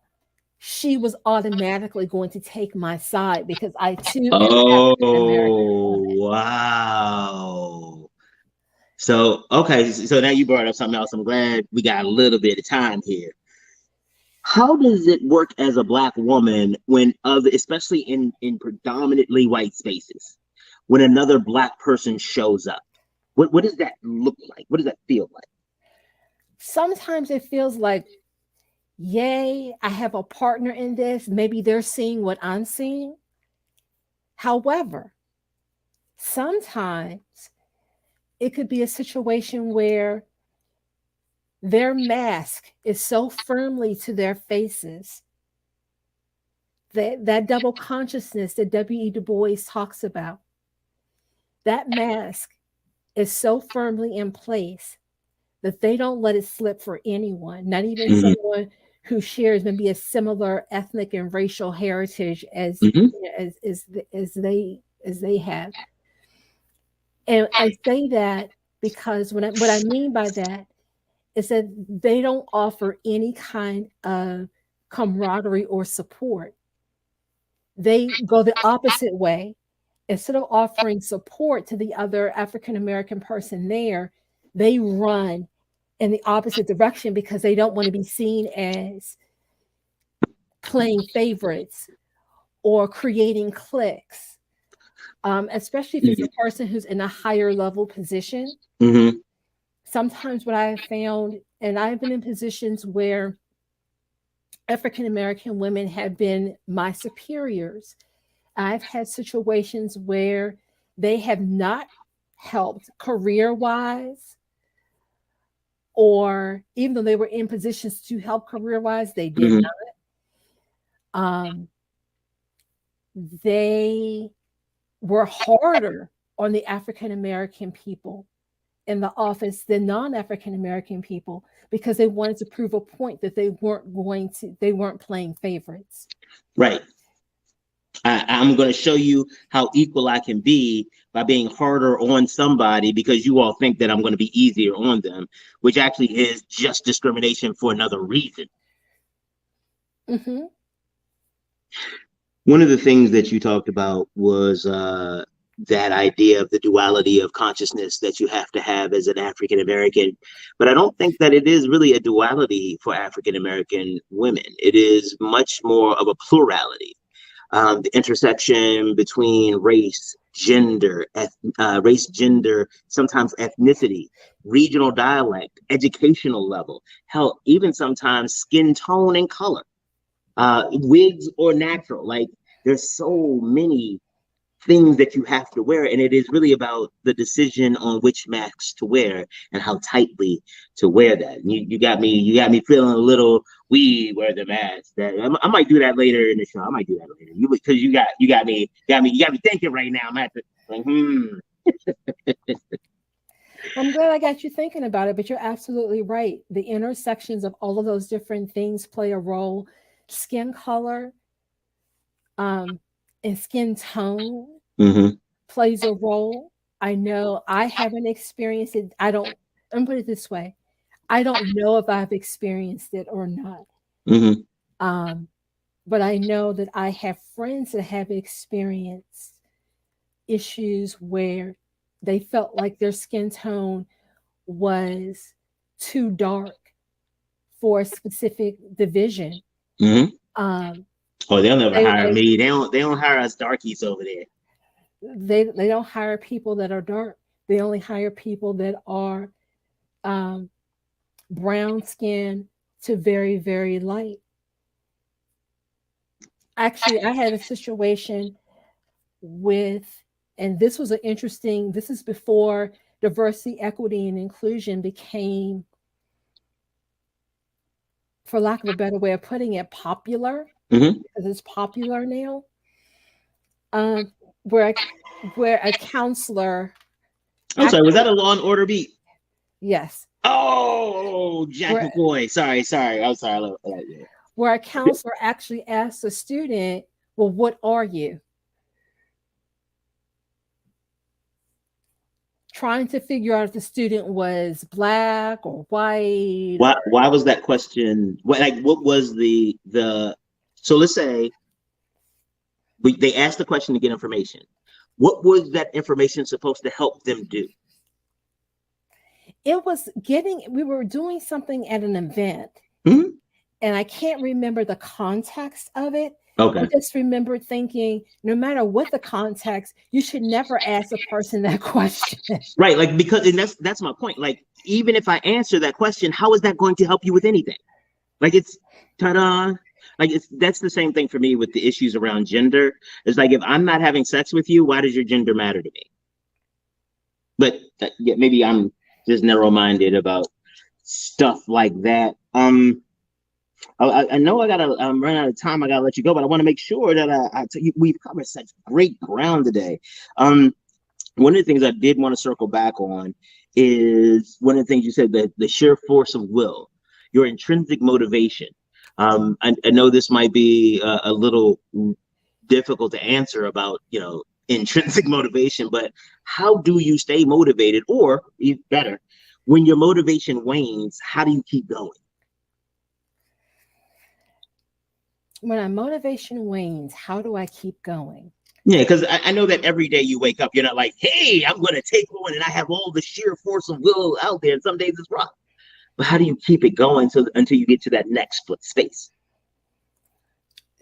she was automatically going to take my side because I too am
African-American. Wow. So, okay. So now you brought up something else. I'm glad we got a little bit of time here. How does it work as a Black woman when especially in predominantly white spaces, when another Black person shows up? What does that look like? What does that feel like?
Sometimes it feels like, yay, I have a partner in this. Maybe they're seeing what I'm seeing. However, sometimes it could be a situation where their mask is so firmly to their faces that double consciousness that W.E. Du Bois talks about, that mask is so firmly in place that they don't let it slip for anyone, not even someone who shares maybe a similar ethnic and racial heritage as they have. And I say that because what I mean by that is that they don't offer any kind of camaraderie or support. They go the opposite way. Instead of offering support to the other African-American person there, they run in the opposite direction because they don't want to be seen as playing favorites or creating cliques. Especially if it's a person who's in a higher level position.
Mm-hmm.
Sometimes what I have found, and I've been in positions where African-American women have been my superiors. I've had situations where they have not helped career-wise, or even though they were in positions to help career-wise, they did not. They were harder on the African-American people in the office than non-African-American people because they wanted to prove a point that they weren't playing favorites.
Right. I'm going to show you how equal I can be by being harder on somebody because you all think that I'm going to be easier on them, which actually is just discrimination for another reason.
Mm-hmm.
One of the things that you talked about was that idea of the duality of consciousness that you have to have as an African American. But I don't think that it is really a duality for African American women. It is much more of a plurality. The intersection between race, gender, sometimes ethnicity, regional dialect, educational level, hell, even sometimes skin tone and color, wigs or natural. Like, there's so many things that you have to wear, and it is really about the decision on which mask to wear and how tightly to wear that. And you got me feeling a little wear the mask. That I might do that later in the show. I might do that later. Because you got me thinking right now. I'm at the
I'm glad I got you thinking about it, but you're absolutely right. The intersections of all of those different things play a role. Skin color, and skin tone plays a role. I know I haven't experienced it. Let me put it this way. I don't know if I've experienced it or not. But I know that I have friends that have experienced issues where they felt like their skin tone was too dark for a specific division.
Oh, they'll never hire me. They don't hire us darkies over there.
They don't hire people that are dark. They only hire people that are brown skin to very, very light. Actually, I had a situation and this was this is before diversity, equity, and inclusion became, for lack of a better way of putting it, popular, because it's popular now. Where a counselor.
I'm sorry, was that a Law and Order beat?
Yes.
Oh, Jack McCoy. Sorry. I'm sorry.
Where a counselor actually asked a student, well, what are you? Trying to figure out if the student was Black or white.
Why was that question? What was the so let's say they asked the question to get information. What was that information supposed to help them do?
It was we were doing something at an event, and I can't remember the context of it.
Okay.
I just remember thinking, no matter what the context, you should never ask a person that question.
Right, because that's my point. Like, even if I answer that question, how is that going to help you with anything? Like, it's ta-da. Like, that's the same thing for me with the issues around gender. It's like, if I'm not having sex with you, why does your gender matter to me? But maybe I'm just narrow-minded about stuff like that. I know I gotta run out of time. I gotta let you go, but I want to make sure that we've covered such great ground today. One of the things I did want to circle back on is one of the things you said, that the sheer force of will, your intrinsic motivation. I know this might be a little difficult to answer about, intrinsic motivation, but how do you stay motivated, or even better, when your motivation wanes, how do you keep going?
When my motivation wanes, how do I keep going?
Yeah, because I know that every day you wake up, you're not like, hey, I'm going to take one and I have all the sheer force of will out there. And some days it's rough. But how do you keep it going until you get to that next split space?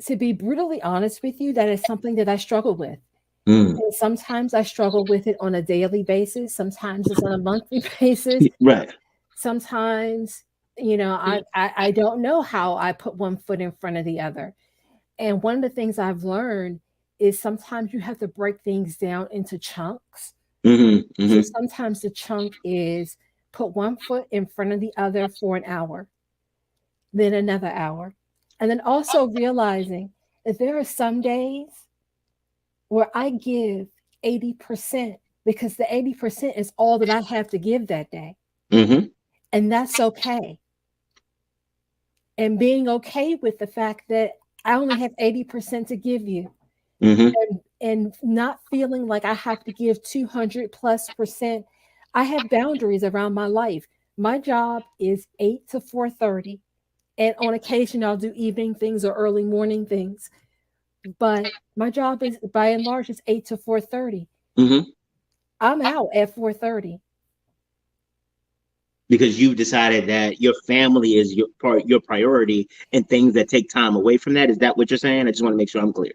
To be brutally honest with you, that is something that I struggle with. And sometimes I struggle with it on a daily basis. Sometimes it's on a monthly basis.
Right.
Sometimes, I don't know how I put one foot in front of the other. And one of the things I've learned is sometimes you have to break things down into chunks. So sometimes the chunk is put one foot in front of the other for an hour, then another hour. And then also realizing that there are some days where I give 80% because the 80% is all that I have to give that day. And that's okay. And being okay with the fact that I only have 80% to give you. And not feeling like I have to give 200+%. I have boundaries around my life. My job is 8 to 4:30. And on occasion, I'll do evening things or early morning things. But my job is, by and large, is 8 to 4:30.
Mm-hmm.
I'm out at 4:30.
Because you've decided that your family is your priority, and things that take time away from that. Is that what you're saying? I just want to make sure I'm clear.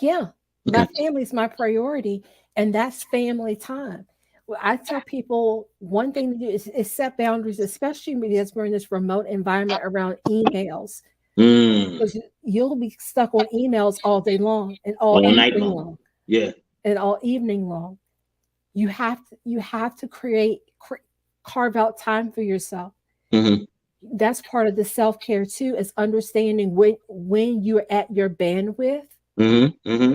Yeah, my
Okay.
family is my priority, and that's family time. Well, I tell people one thing to do is set boundaries, especially because we're in this remote environment around emails,
Mm.
because you'll be stuck on emails all day long and all
All night
evening
long.
long
Yeah.
and all evening long. You have to carve out time for yourself.
Mm-hmm.
That's part of the self-care too, is understanding when you're at your bandwidth,
Mm-hmm. Mm-hmm.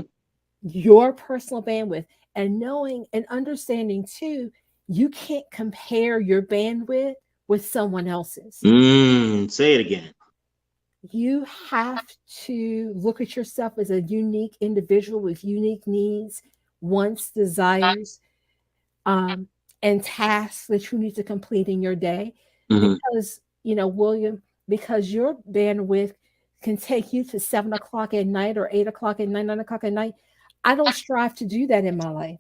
your personal bandwidth, and knowing and understanding too, you can't compare your bandwidth with someone else's.
Say it again.
You have to look at yourself as a unique individual with unique needs, wants, desires, um, and tasks that you need to complete in your day.
Mm-hmm.
Because, William, because your bandwidth can take you to 7 o'clock at night or 8 o'clock at night, 9 o'clock at night. I don't strive to do that in my life.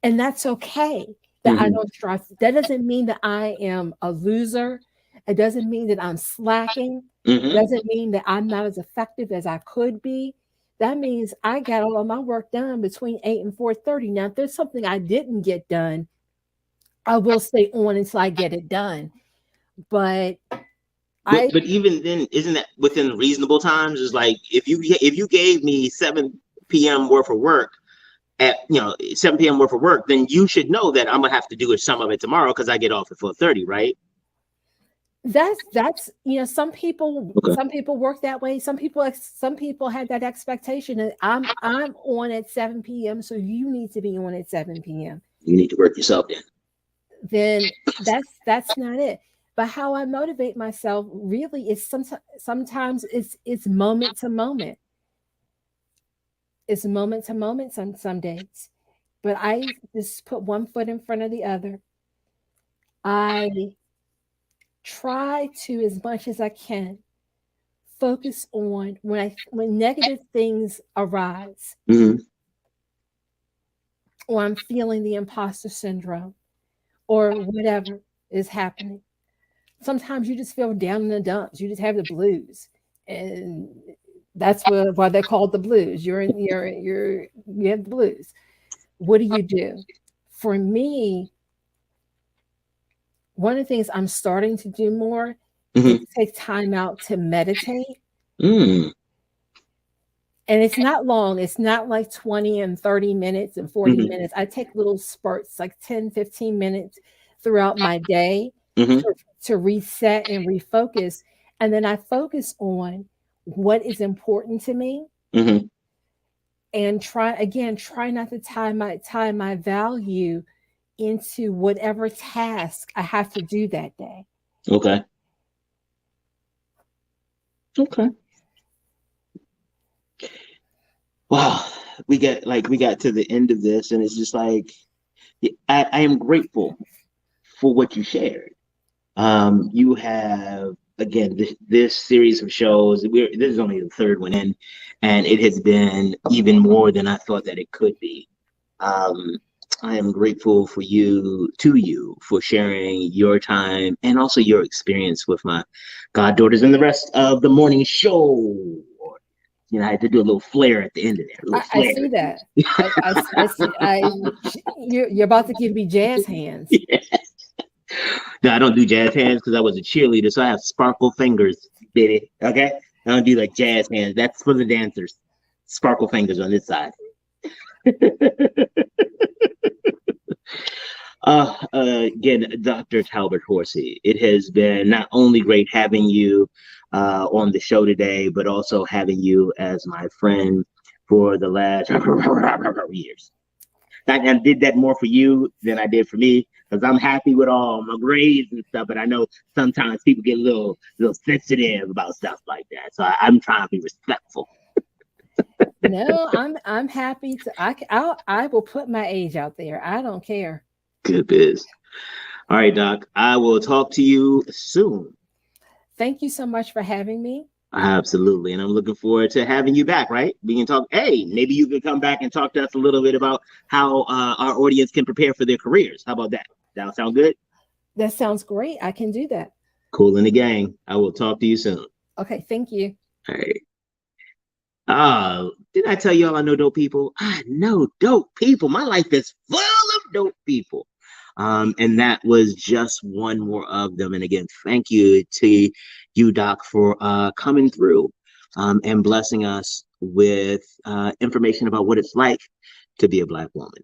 And that's okay that I
Mm-hmm.
don't strive. That doesn't mean that I am a loser. It doesn't mean that I'm slacking. It
Mm-hmm.
doesn't mean that I'm not as effective as I could be. That means I got all of my work done between 8 and 4:30. Now, if there's something I didn't get done, I will stay on until I get it done. But I
But even then, isn't that within reasonable times? Is like if you gave me 7 p.m. worth of work at 7 p.m. worth of work, then you should know that I'm gonna have to do some of it tomorrow because I get off at 4:30, right?
that's some people
Okay.
work that way. Some people had that expectation that I'm on at 7 p.m., so you need to be on at 7 p.m.
You need to work yourself in.
Then that's not it. But how I motivate myself really is sometimes it's moment to moment. It's moment to moment some days. But I just put one foot in front of the other. I try to, as much as I can, focus on when negative things arise,
Mm-hmm.
or I'm feeling the imposter syndrome, or whatever is happening. Sometimes you just feel down in the dumps. You just have the blues, and that's why they're called the blues. You have the blues. What do you do? For me, one of the things I'm starting to do more is
Mm-hmm.
take time out to meditate.
Mm.
And it's not long. It's not like 20 and 30 minutes and 40
Mm-hmm.
minutes. I take little spurts, like 10, 15 minutes throughout my day
Mm-hmm.
to reset and refocus. And then I focus on what is important to me,
Mm-hmm.
and try not to tie my value into whatever task I have to do that day.
Okay. Okay. Wow. We got to the end of this, and it's just like I am grateful for what you shared. You have again this series of shows. This is only the third one in, and it has been even more than I thought that it could be. Um, I am grateful for you for sharing your time and also your experience with my goddaughters and the rest of the morning show. I had to do a little flair at the end of that. A little
I
flair.
see that. I see. You're about to give me jazz hands.
Yeah. No, I don't do jazz hands because I was a cheerleader, so I have sparkle fingers, baby. Okay, I don't do like jazz hands. That's for the dancers. Sparkle fingers on this side. Again, Dr. Talbert Horsey, it has been not only great having you on the show today, but also having you as my friend for the last years. I did that more for you than I did for me because I'm happy with all my grades and stuff. But I know sometimes people get a little sensitive about stuff like that. So I'm trying to be respectful.
No, I'm happy to. I will put my age out there. I don't care.
Good biz. All right, Doc. I will talk to you soon.
Thank you so much for having me.
Absolutely. And I'm looking forward to having you back, right? We can talk. Hey, maybe you can come back and talk to us a little bit about how our audience can prepare for their careers. How about that? That sound good?
That sounds great. I can do that.
Cool in the gang. I will talk to you soon.
Okay, thank you.
All right. Didn't I tell y'all I know dope people? I know dope people. My life is full of dope people. And that was just one more of them. And again, thank you to you, Doc, for coming through and blessing us with information about what it's like to be a Black woman.